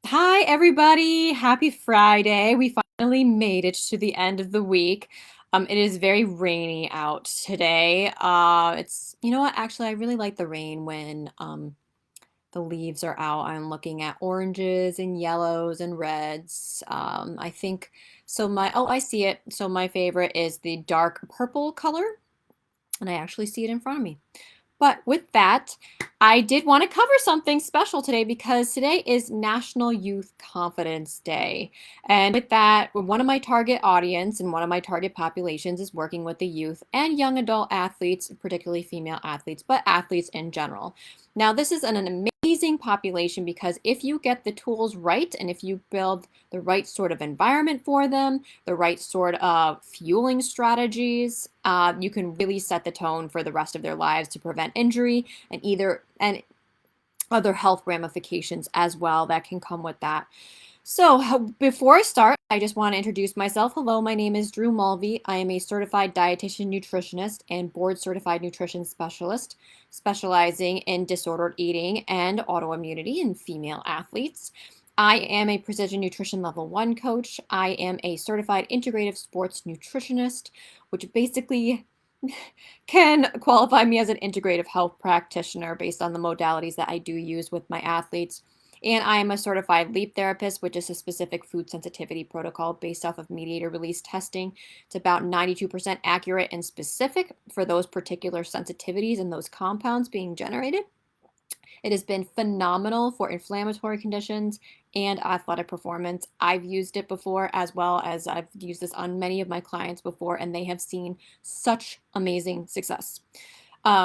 Hi, everybody. Happy Friday. We finally made it to the end of the week. It is very rainy out today. You know what? Actually, I really like the rain when the leaves are out. I'm looking at oranges and yellows and reds. I think so. I see it. So, my favorite is the dark purple color, and I actually see it in front of me. But with that, I did want to cover something special today because today is National Youth Confidence Day. And with that, one of my target audience and one of my target populations is working with the youth and young adult athletes, particularly female athletes, but athletes in general. Now, this is an amazing population because if you get the tools right and if you build the right sort of environment for them, the right sort of fueling strategies, you can really set the tone for the rest of their lives to prevent injury and other health ramifications as well that can come with that. So before I start, I just want to introduce myself. Hello, my name is Drew Mulvey. I am a certified dietitian nutritionist and board certified nutrition specialist, specializing in disordered eating and autoimmunity in female athletes. I am a precision nutrition level 1 coach. I am a certified integrative sports nutritionist, which basically can qualify me as an integrative health practitioner based on the modalities that I do use with my athletes. And I am a certified LEAP therapist, which is a specific food sensitivity protocol based off of mediator release testing. It's about 92% accurate and specific for those particular sensitivities and those compounds being generated. It has been phenomenal for inflammatory conditions and athletic performance. I've used it before, as well as I've used this on many of my clients before, and they have seen such amazing success.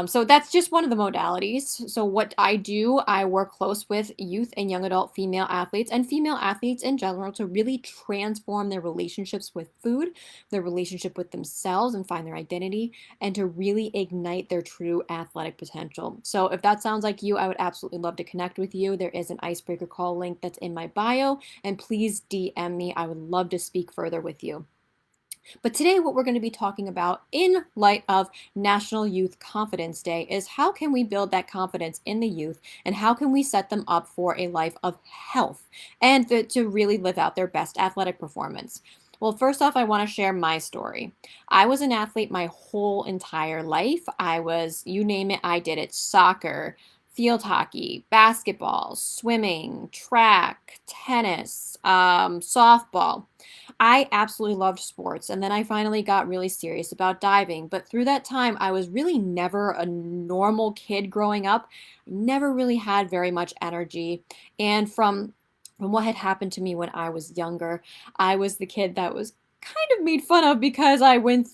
So that's just one of the modalities. So what I do, I work close with youth and young adult female athletes and female athletes in general to really transform their relationships with food, their relationship with themselves and find their identity, and to really ignite their true athletic potential. So if that sounds like you, I would absolutely love to connect with you. There is an icebreaker call link that's in my bio, and please DM me. I would love to speak further with you. But today, what we're going to be talking about in light of National Youth Confidence Day is how can we build that confidence in the youth and how can we set them up for a life of health and to really live out their best athletic performance. Well, first off, I want to share my story. I was an athlete my whole entire life. You name it, I did it. Soccer, field hockey, basketball, swimming, track, tennis, softball. I absolutely loved sports. And then I finally got really serious about diving. But through that time, I was really never a normal kid growing up. Never really had very much energy. And from what had happened to me when I was younger, I was the kid that was kind of made fun of because I went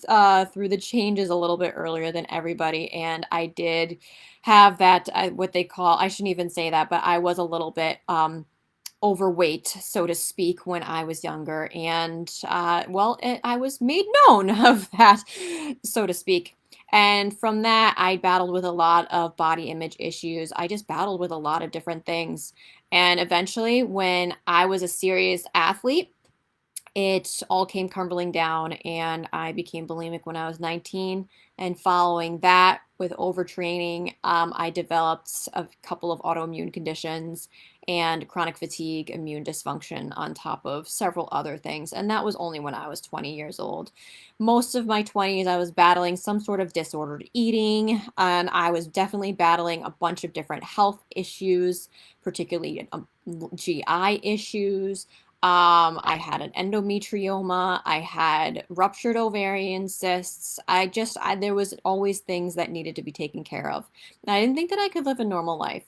through the changes a little bit earlier than everybody. And I did have that, what they call, I shouldn't even say that, but I was a little bit overweight, so to speak, when I was younger. And I was made known of that, so to speak. And from that, I battled with a lot of body image issues. I just battled with a lot of different things. And eventually, when I was a serious athlete, it all came crumbling down and I became bulimic when I was 19. And following that, with overtraining, I developed a couple of autoimmune conditions and chronic fatigue, immune dysfunction, on top of several other things. And that was only when I was 20 years old. Most of my 20s, I was battling some sort of disordered eating, and I was definitely battling a bunch of different health issues, particularly GI issues. I had an endometrioma. I had ruptured ovarian cysts. There was always things that needed to be taken care of. And I didn't think that I could live a normal life.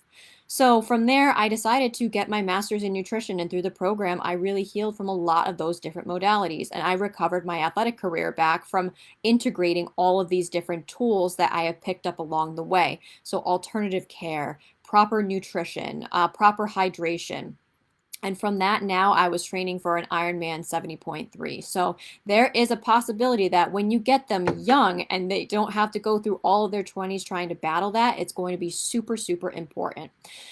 So from there, I decided to get my master's in nutrition. And through the program, I really healed from a lot of those different modalities. And I recovered my athletic career back from integrating all of these different tools that I have picked up along the way. So alternative care, proper nutrition, proper hydration. And from that, now I was training for an Ironman 70.3. So there is a possibility that when you get them young and they don't have to go through all of their 20s trying to battle that, it's going to be super, super important.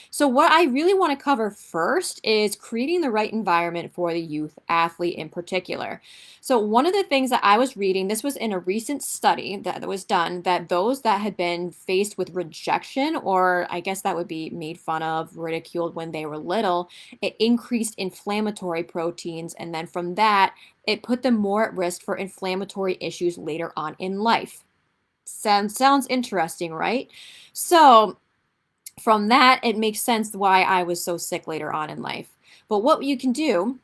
So what I really want to cover first is creating the right environment for the youth athlete in particular. So one of the things that I was reading, this was in a recent study that was done, that those that had been faced with rejection, or I guess that would be made fun of, ridiculed when they were little, it increased inflammatory proteins. And then from that, it put them more at risk for inflammatory issues later on in life. Sounds interesting, right? So from that, it makes sense why I was so sick later on in life. But what we can do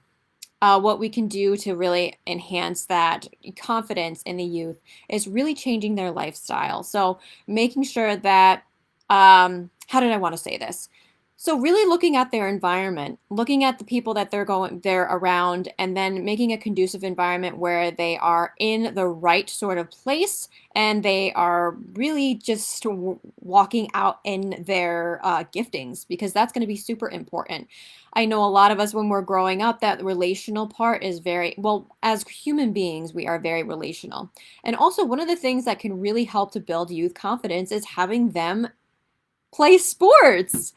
to really enhance that confidence in the youth is really changing their lifestyle. So making sure that, how did I want to say this? So really looking at their environment, looking at the people that they're around, and then making a conducive environment where they are in the right sort of place and they are really just walking out in their giftings, because that's going to be super important. I know a lot of us when we're growing up, that relational part is very, well, as human beings, we are very relational. And also, one of the things that can really help to build youth confidence is having them play sports.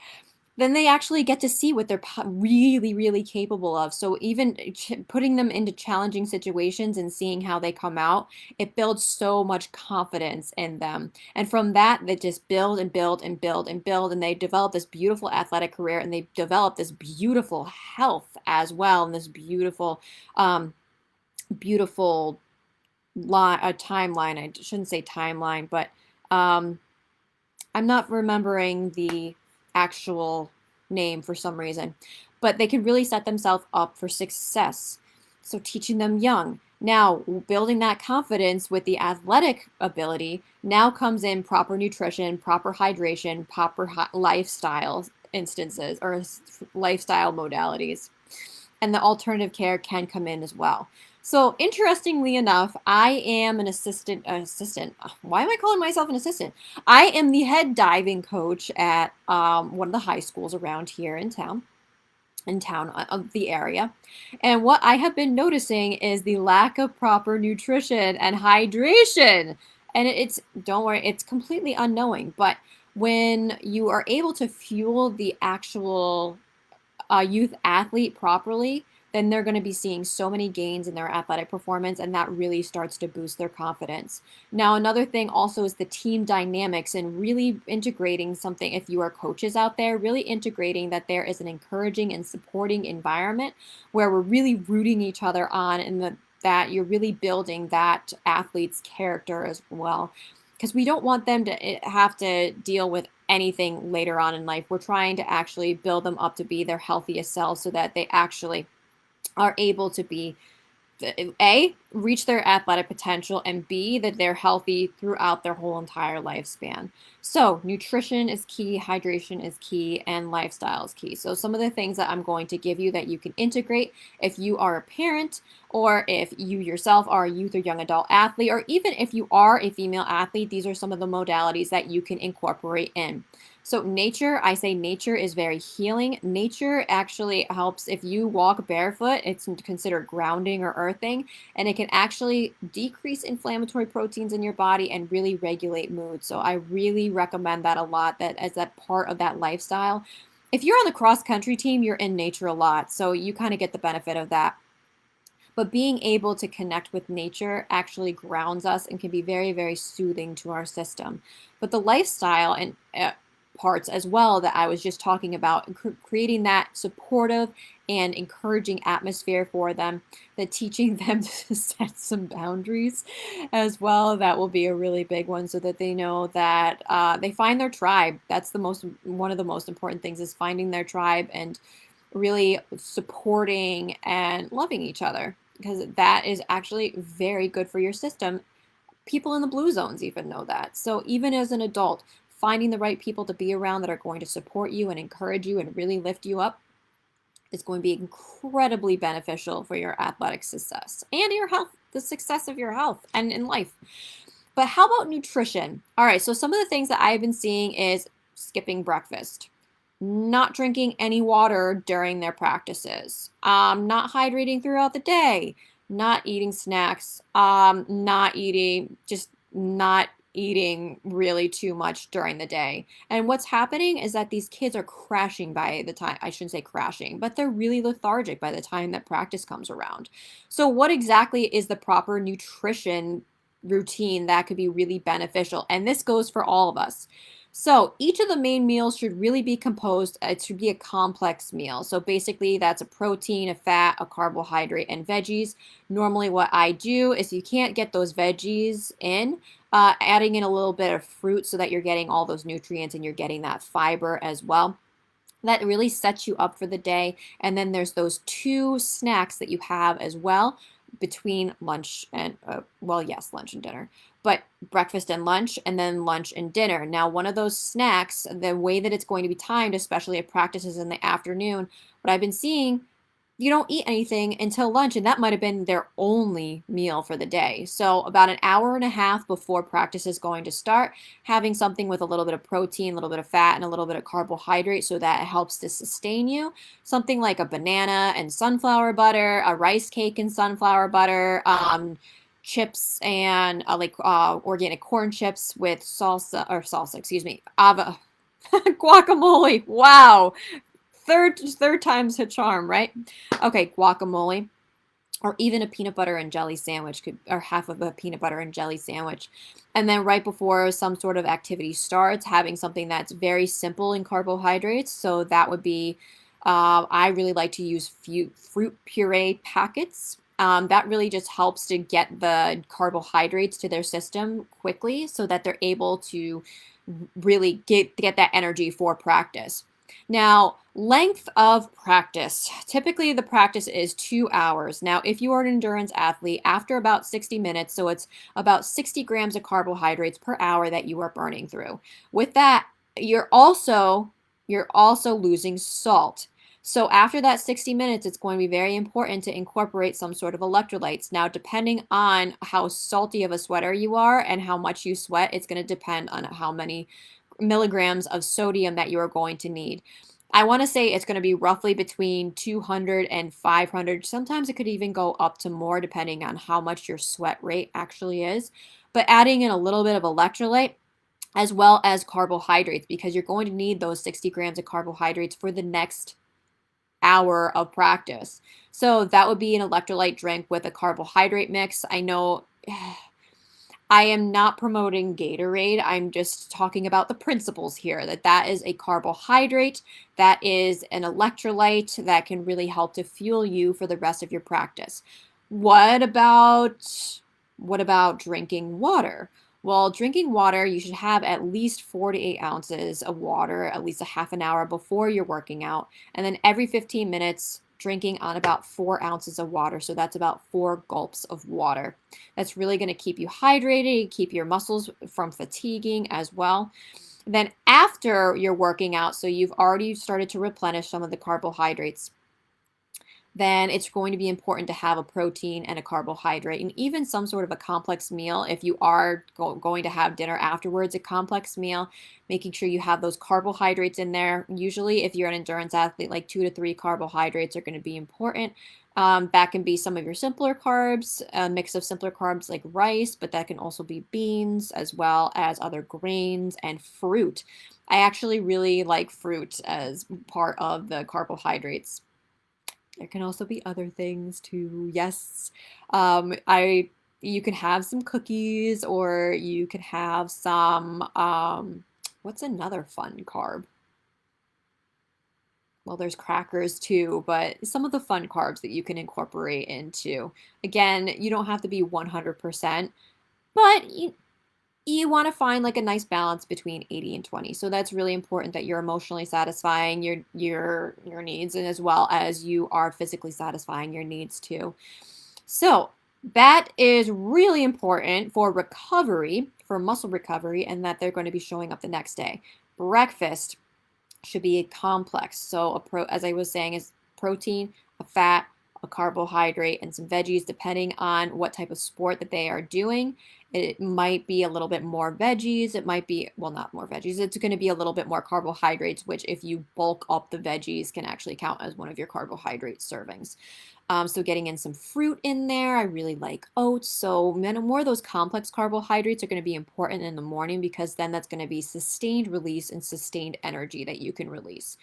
Then they actually get to see what they're really, really capable of. So even putting them into challenging situations and seeing how they come out, it builds so much confidence in them. And from that, they just build and build and build and build, and they develop this beautiful athletic career, and they develop this beautiful health as well, and this beautiful, beautiful timeline. I shouldn't say timeline, but um, I'm not remembering the actual name for some reason, but they can really set themselves up for success. So teaching them young. Now, building that confidence with the athletic ability now comes in proper nutrition, proper hydration, proper lifestyle instances or lifestyle modalities. And the alternative care can come in as well. So interestingly enough, I am an assistant. Why am I calling myself an assistant? I am the head diving coach at one of the high schools around here in town of the area. And what I have been noticing is the lack of proper nutrition and hydration. And it's, don't worry, it's completely unknowing. But when you are able to fuel the actual youth athlete properly, then they're going to be seeing so many gains in their athletic performance, and that really starts to boost their confidence. Now, another thing also is the team dynamics, and really integrating something, if you are coaches out there, really integrating that there is an encouraging and supporting environment where we're really rooting each other on, and that you're really building that athlete's character as well, because we don't want them to have to deal with anything later on in life. We're trying to actually build them up to be their healthiest selves so that they actually are able to be, A, reach their athletic potential, and B, that they're healthy throughout their whole entire lifespan. So nutrition is key, hydration is key, and lifestyle is key. So some of the things that I'm going to give you that you can integrate if you are a parent, or if you yourself are a youth or young adult athlete, or even if you are a female athlete, these are some of the modalities that you can incorporate in. So nature, I say nature is very healing. Nature actually helps if you walk barefoot. It's considered grounding or earthing, and it can actually decrease inflammatory proteins in your body and really regulate mood. So I really recommend that a lot, that as that part of that lifestyle. If you're on the cross country team, you're in nature a lot, so you kind of get the benefit of that. But being able to connect with nature actually grounds us and can be very, very soothing to our system. But the lifestyle and parts as well that I was just talking about, creating that supportive and encouraging atmosphere for them, that teaching them to set some boundaries as well, that will be a really big one, so that they know that they find their tribe. That's one of the most important things, is finding their tribe and really supporting and loving each other, because that is actually very good for your system. People in the blue zones even know that. So even as an adult, finding the right people to be around that are going to support you and encourage you and really lift you up is going to be incredibly beneficial for your athletic success and your health, the success of your health and in life. But how about nutrition? All right, so some of the things that I've been seeing is skipping breakfast, not drinking any water during their practices, not hydrating throughout the day, not eating snacks, not eating really too much during the day. And what's happening is that these kids are crashing by the time, I shouldn't say crashing, but they're really lethargic by the time that practice comes around. So what exactly is the proper nutrition routine that could be really beneficial? And this goes for all of us. So each of the main meals should really be composed, it should be a complex meal. So basically, that's a protein, a fat, a carbohydrate, and veggies. Normally, what I do is you can't get those veggies in, adding in a little bit of fruit so that you're getting all those nutrients and you're getting that fiber as well. That really sets you up for the day. And then there's those two snacks that you have as well between lunch and, well, yes, lunch and dinner, but breakfast and lunch, and then lunch and dinner. Now, one of those snacks, the way that it's going to be timed, especially at practices in the afternoon, what I've been seeing, you don't eat anything until lunch, and that might have been their only meal for the day. So, about an hour and a half before practice is going to start, having something with a little bit of protein, a little bit of fat, and a little bit of carbohydrate so that it helps to sustain you. Something like a banana and sunflower butter, a rice cake and sunflower butter, chips and organic corn chips with salsa, excuse me, guacamole. Wow. Third time's a charm, right? Okay, guacamole, or even a peanut butter and jelly sandwich could, or half of a peanut butter and jelly sandwich. And then right before some sort of activity starts, having something that's very simple in carbohydrates. So that would be, I really like to use fruit puree packets. That really just helps to get the carbohydrates to their system quickly so that they're able to really get that energy for practice. Now, length of practice. Typically, the practice is 2 hours. Now, if you are an endurance athlete, after about 60 minutes, so it's about 60 grams of carbohydrates per hour that you are burning through. With that, you're also losing salt. So after that 60 minutes, it's going to be very important to incorporate some sort of electrolytes. Now, depending on how salty of a sweater you are and how much you sweat, it's going to depend on how many milligrams of sodium that you are going to need. I want to say it's going to be roughly between 200 and 500. Sometimes it could even go up to more depending on how much your sweat rate actually is. But adding in a little bit of electrolyte as well as carbohydrates, because you're going to need those 60 grams of carbohydrates for the next hour of practice. So that would be an electrolyte drink with a carbohydrate mix. I know I am not promoting Gatorade. I'm just talking about the principles here, that is a carbohydrate, that is an electrolyte that can really help to fuel you for the rest of your practice. What about drinking water? Well, drinking water, you should have at least 4 to 8 ounces of water, at least a half an hour before you're working out. And then every 15 minutes, drinking on about 4 ounces of water. So that's about 4 gulps of water. That's really going to keep you hydrated, keep your muscles from fatiguing as well. Then after you're working out, so you've already started to replenish some of the carbohydrates, then it's going to be important to have a protein and a carbohydrate and even some sort of a complex meal. If you are going to have dinner afterwards, a complex meal, making sure you have those carbohydrates in there. Usually, if you're an endurance athlete, like 2 to 3 carbohydrates are going to be important. That can be some of your simpler carbs, a mix of simpler carbs like rice, but that can also be beans as well as other grains and fruit. I actually really like fruit as part of the carbohydrates. There can also be other things too. Yes. I You can have some cookies or you can have some what's another fun carb? Well, there's crackers too, but some of the fun carbs that you can incorporate into. Again, you don't have to be 100%, but you want to find like a nice balance between 80 and 20. So that's really important that you're emotionally satisfying your needs and as well as you are physically satisfying your needs too. So that is really important for recovery, for muscle recovery, and that they're going to be showing up the next day. Breakfast should be complex. So as I was saying, is protein, a fat, a carbohydrate, and some veggies, depending on what type of sport that they are doing. It might be a little bit more veggies. It might be, well, not more veggies. It's going to be a little bit more carbohydrates, which if you bulk up the veggies can actually count as one of your carbohydrate servings. So getting in some fruit in there. I really like oats. So more of those complex carbohydrates are going to be important in the morning because then that's going to be sustained release and sustained energy that you can release.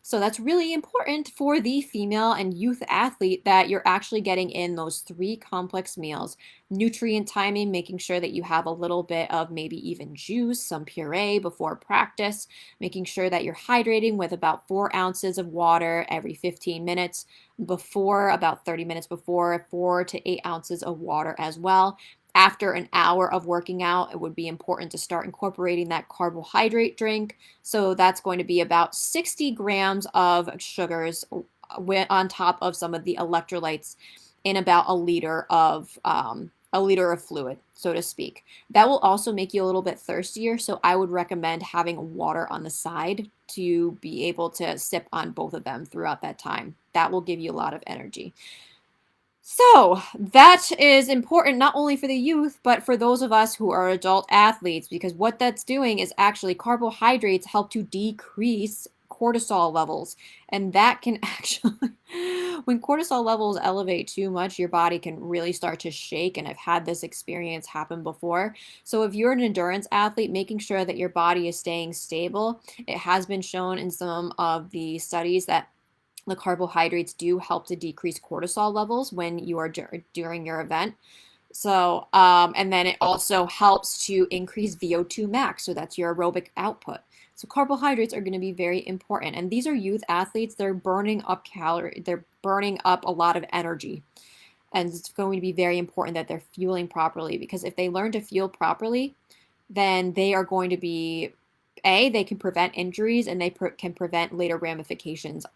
So that's really important for the female and youth athlete that you're actually getting in those three complex meals. Nutrient timing, making sure that you have a little bit of maybe even juice, some puree before practice, making sure that you're hydrating with about 4 ounces of water every 15 minutes before, about 30 minutes before, 4 to 8 ounces of water as well. After an hour of working out, it would be important to start incorporating that carbohydrate drink. So that's going to be about 60 grams of sugars on top of some of the electrolytes in about a liter of fluid, so to speak. That will also make you a little bit thirstier. So I would recommend having water on the side to be able to sip on both of them throughout that time. That will give you a lot of energy. So that is important not only for the youth, but for those of us who are adult athletes, because what that's doing is actually carbohydrates help to decrease cortisol levels. And that can actually, when cortisol levels elevate too much, your body can really start to shake. And I've had this experience happen before. So if you're an endurance athlete, making sure that your body is staying stable, it has been shown in some of the studies that the carbohydrates do help to decrease cortisol levels when you are during your event. So, and then it also helps to increase VO2 max. So that's your aerobic output. So carbohydrates are going to be very important. And these are youth athletes. They're burning up calories. They're burning up a lot of energy. And it's going to be very important that they're fueling properly, because if they learn to fuel properly, then they are going to be they can prevent injuries, and they can prevent later ramifications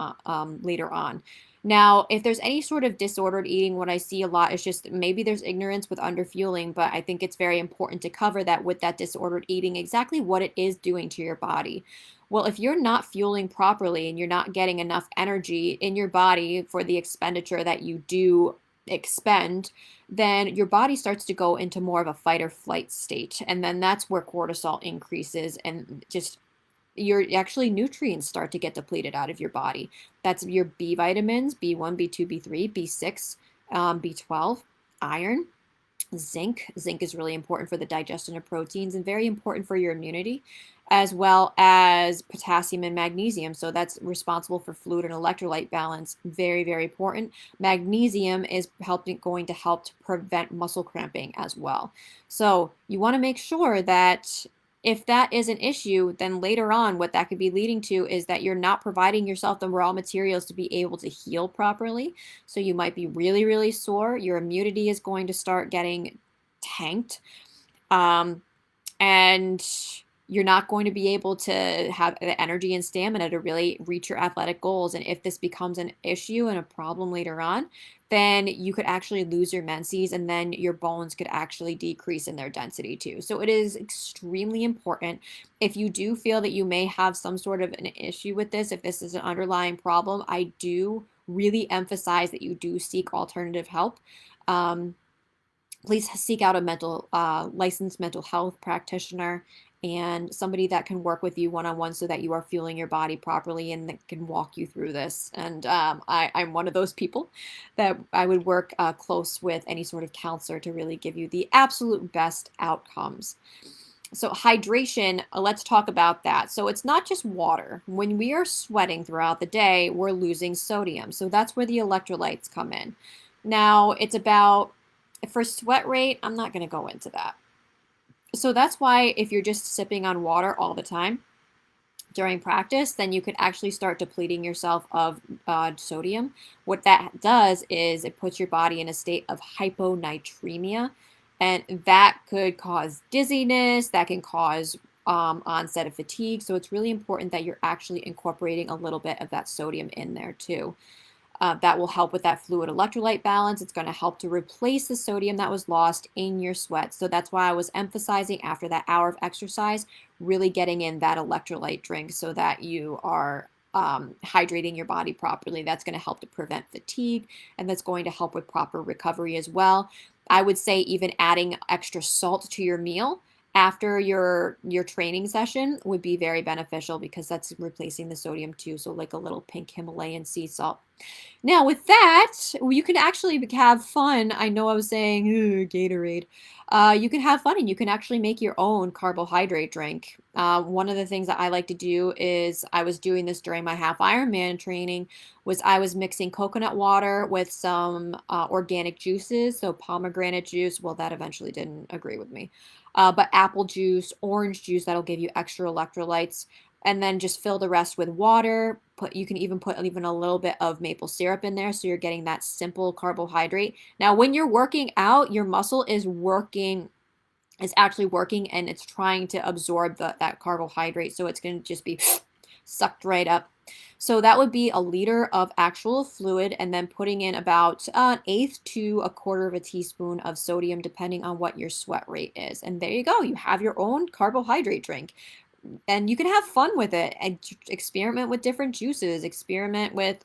later on. Now, if there's any sort of disordered eating, what I see a lot is just maybe there's ignorance with underfueling, but I think it's very important to cover that with that disordered eating, exactly what it is doing to your body. Well, if you're not fueling properly and you're not getting enough energy in your body for the expenditure that you do expend, then your body starts to go into more of a fight or flight state. And then that's where cortisol increases, and just your actually nutrients start to get depleted out of your body. That's your B vitamins, B1, B2, B3, B6, B12, iron. Zinc. Zinc is really important for the digestion of proteins and very important for your immunity, as well as potassium and magnesium. So that's responsible for fluid and electrolyte balance. Very, very important. Magnesium is going to help to prevent muscle cramping as well. So you want to make sure that if that is an issue, then later on, what that could be leading to is that you're not providing yourself the raw materials to be able to heal properly. So you might be really, really sore. Your immunity is going to start getting tanked. Um, and you're not going to be able to have the energy and stamina to really reach your athletic goals. And if this becomes an issue and a problem later on, then you could actually lose your menses, and then your bones could actually decrease in their density too. So it is extremely important. If you do feel that you may have some sort of an issue with this, if this is an underlying problem, I do really emphasize that you do seek alternative help. Please seek out a licensed mental health practitioner and somebody that can work with you one-on-one, so that you are fueling your body properly and that can walk you through this. And I'm one of those people that I would work close with any sort of counselor to really give you the absolute best outcomes. So hydration, let's talk about that. So it's not just water. When we are sweating throughout the day, we're losing sodium. So that's where the electrolytes come in. Now, it's about, for sweat rate, I'm not going to go into that. So that's why if you're just sipping on water all the time during practice, then you could actually start depleting yourself of sodium. What that does is it puts your body in a state of hyponatremia, and that could cause dizziness, that can cause onset of fatigue. So it's really important that you're actually incorporating a little bit of that sodium in there too. That will help with that fluid electrolyte balance. It's going to help to replace the sodium that was lost in your sweat. So that's why I was emphasizing after that hour of exercise, really getting in that electrolyte drink so that you are hydrating your body properly. That's going to help to prevent fatigue, and that's going to help with proper recovery as well. I would say even adding extra salt to your meal after your training session would be very beneficial, because that's replacing the sodium too. So like a little pink Himalayan sea salt Now, with that, you can actually have fun. I know I was saying Gatorade. You can have fun and you can actually make your own carbohydrate drink. One of the things that I like to do is I was doing this during my half Ironman training. Was I was mixing coconut water with some organic juices, so pomegranate juice. Well, that eventually didn't agree with me, but apple juice, orange juice that'll give you extra electrolytes, and then just fill the rest with water. You can even put even a little bit of maple syrup in there, so you're getting that simple carbohydrate. Now, when you're working out, your muscle is actually working, and it's trying to absorb that carbohydrate, so it's going to just be sucked right up. So that would be a liter of actual fluid, and then putting in about an eighth to a quarter of a teaspoon of sodium, depending on what your sweat rate is. And there you go. You have your own carbohydrate drink, and you can have fun with it and experiment with different juices, experiment with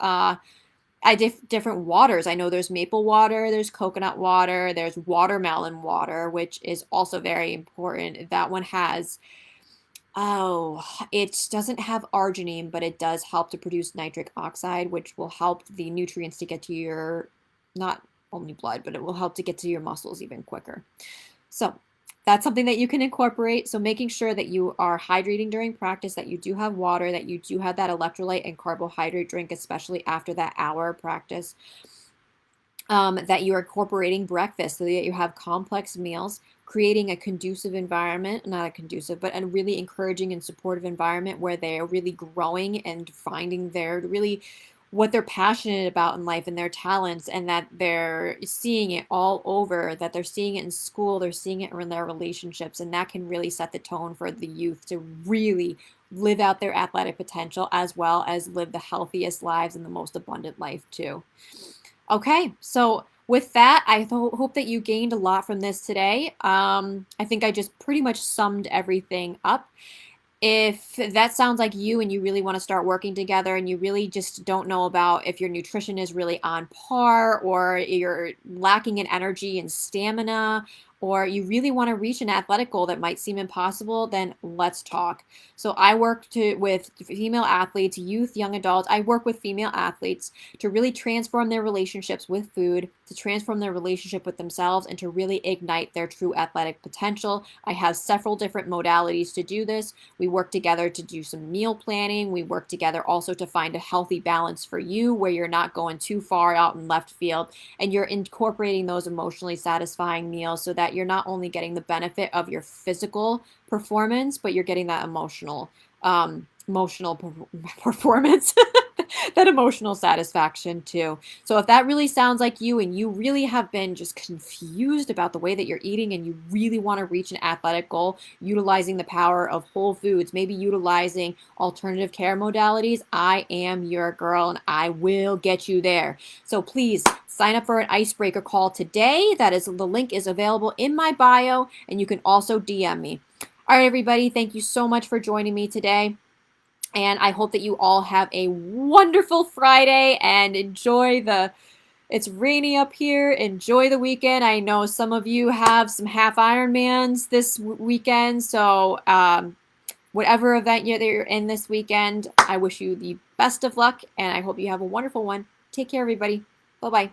different waters. I know there's maple water, there's coconut water, there's watermelon water, which is also very important. That one has, oh, it doesn't have arginine, but it does help to produce nitric oxide, which will help the nutrients to get to your, not only blood, but it will help to get to your muscles even quicker. So that's something that you can incorporate. So making sure that you are hydrating during practice, that you do have water, that you do have that electrolyte and carbohydrate drink, especially after that hour of practice. That you are incorporating breakfast so that you have complex meals, creating a conducive environment, not a conducive, but a really encouraging and supportive environment where they're really growing and finding their really what they're passionate about in life and their talents, and that they're seeing it all over, that they're seeing it in school, they're seeing it in their relationships, and that can really set the tone for the youth to really live out their athletic potential as well as live the healthiest lives and the most abundant life too. Okay, so with that, I hope that you gained a lot from this today. I think I just pretty much summed everything up. If that sounds like you and you really want to start working together and you really just don't know about if your nutrition is really on par, or you're lacking in energy and stamina, or you really want to reach an athletic goal that might seem impossible, then let's talk. So I work with female athletes, youth, young adults. I work with female athletes to really transform their relationships with food, to transform their relationship with themselves, and to really ignite their true athletic potential. I have several different modalities to do this. We work together to do some meal planning. We work together also to find a healthy balance for you where you're not going too far out in left field, and you're incorporating those emotionally satisfying meals so that you're not only getting the benefit of your physical performance, but you're getting that emotional performance, that emotional satisfaction too. So if that really sounds like you and you really have been just confused about the way that you're eating and you really want to reach an athletic goal, utilizing the power of whole foods, maybe utilizing alternative care modalities, I am your girl and I will get you there. So please sign up for an icebreaker call today. The link is available in my bio, and you can also DM me. All right, everybody, thank you so much for joining me today. And I hope that you all have a wonderful Friday and it's rainy up here. Enjoy the weekend. I know some of you have some half Ironmans this weekend. So whatever event that you're in this weekend, I wish you the best of luck and I hope you have a wonderful one. Take care, everybody. Bye-bye.